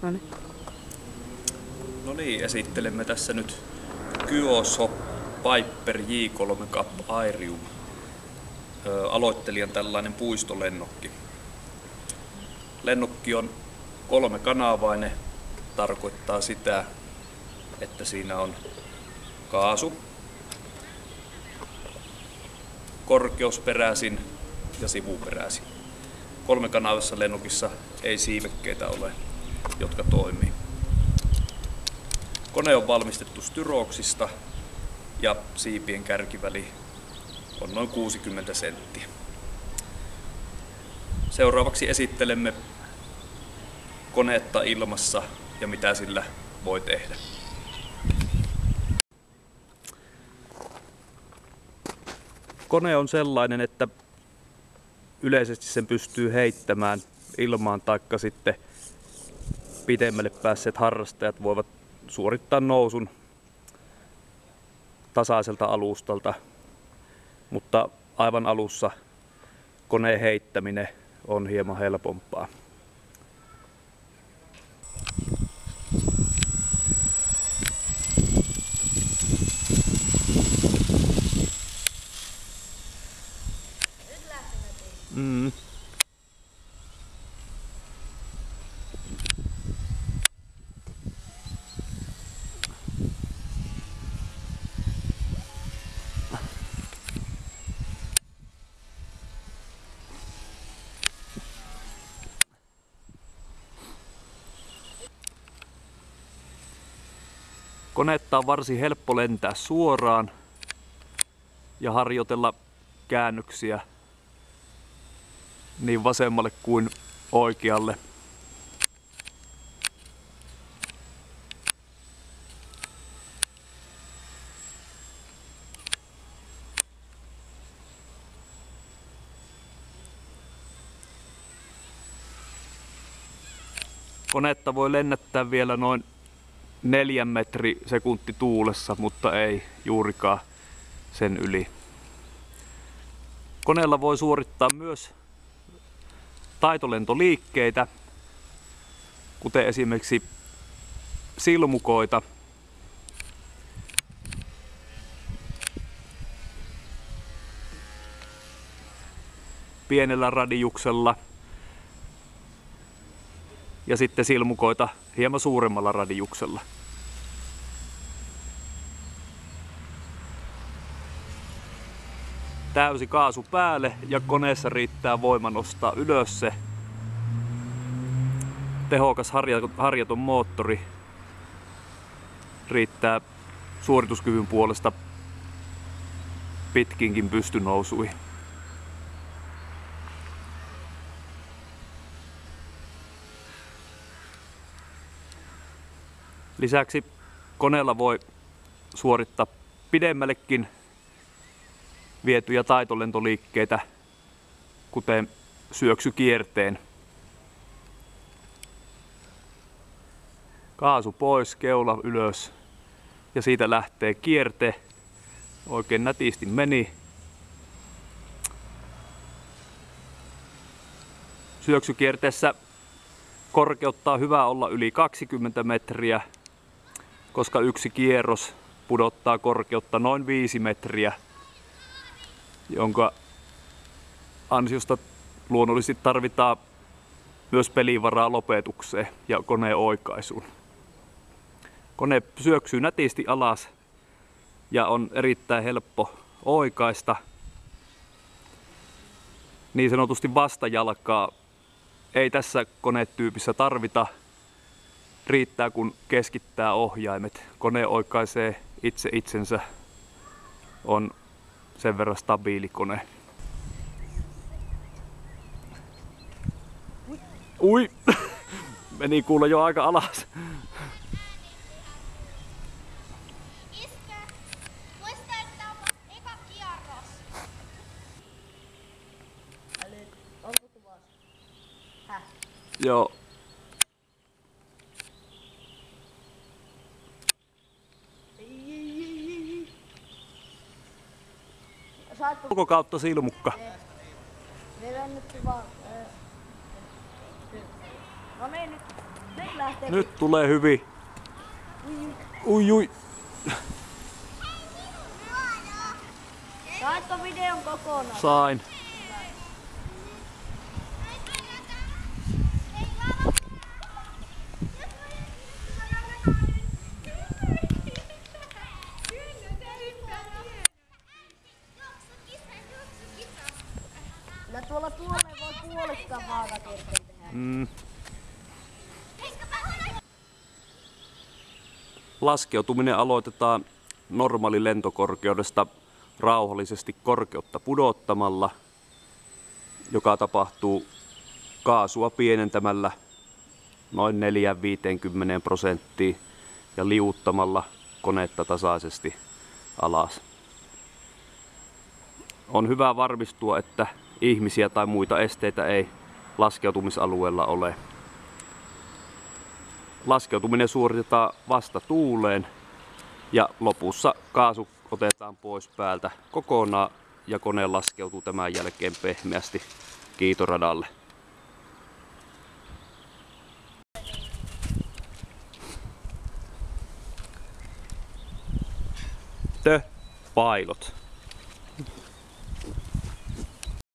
No niin, esittelemme tässä nyt Kyosho Piper J3 Cup Aerium. Aloittelijan tällainen puistolennokki. Lennokki on 3-kanavainen, tarkoittaa sitä, että siinä on kaasu, korkeusperäisin ja sivuperäisin. 3-kanavassa lennokissa ei siivekkeitä ole, jotka toimii. Kone on valmistettu styroksista ja siipien kärkiväli on noin 60 senttiä. Seuraavaksi esittelemme koneetta ilmassa ja mitä sillä voi tehdä. Kone on sellainen, että yleisesti sen pystyy heittämään ilmaan, taikka sitten pidemmälle päässeet harrastajat voivat suorittaa nousun tasaiselta alustalta, mutta aivan alussa koneen heittäminen on hieman helpompaa. Konetta on varsin helppo lentää suoraan ja harjoitella käännöksiä niin vasemmalle kuin oikealle. Konetta voi lennättää vielä noin 4 metri sekunti tuulessa, mutta ei juurikaan sen yli. Koneella voi suorittaa myös taitolentoliikkeitä, kuten esimerkiksi silmukoita, pienellä radiuksella ja sitten silmukoita hieman suuremmalla radiuksella. Täysi kaasu päälle ja koneessa riittää voima nostaa ylös se. Tehokas harjaton moottori riittää suorituskyvyn puolesta pitkinkin pystynousuihin. Lisäksi koneella voi suorittaa pidemmällekin vietyjä taitolentoliikkeitä, kuten syöksykierteen. Kaasu pois, keula ylös ja siitä lähtee kierte. Oikein nätisti meni. Syöksykierteessä korkeutta on hyvä olla yli 20 metriä, koska yksi kierros pudottaa korkeutta noin 5 metriä, jonka ansiosta luonnollisesti tarvitaan myös pelivaraa lopetukseen ja koneen oikaisuun. Kone syöksyy nätisti alas ja on erittäin helppo oikaista. Niin sanotusti vastajalkaa ei tässä konetyypissä tarvita. Riittää kun keskittää ohjaimet. Kone oikaisee itse itsensä. On sen verran stabiili kone. Ui! Meni kuulla jo aika alas. Iskä, muista, että on eka kierros. Onko tulossa? Häh? Joo. Koko kautta silmukka. Me lennettiin vaan. No niin nyt. Nyt lähtee. Nyt tulee hyvin. Ui. Saitko videon kokonaan? Sain. Kyllä tuolla tuolle voi puolikkaan vaakakierteen tehdä. Laskeutuminen aloitetaan normaali lentokorkeudesta rauhallisesti korkeutta pudottamalla, joka tapahtuu kaasua pienentämällä noin 4-50% ja liuuttamalla konetta tasaisesti alas. On hyvä varmistua, että ihmisiä tai muita esteitä ei laskeutumisalueella ole. Laskeutuminen suoritetaan vasta tuuleen ja lopussa kaasu otetaan pois päältä kokonaan ja kone laskeutuu tämän jälkeen pehmeästi kiitoradalle. The Pilot.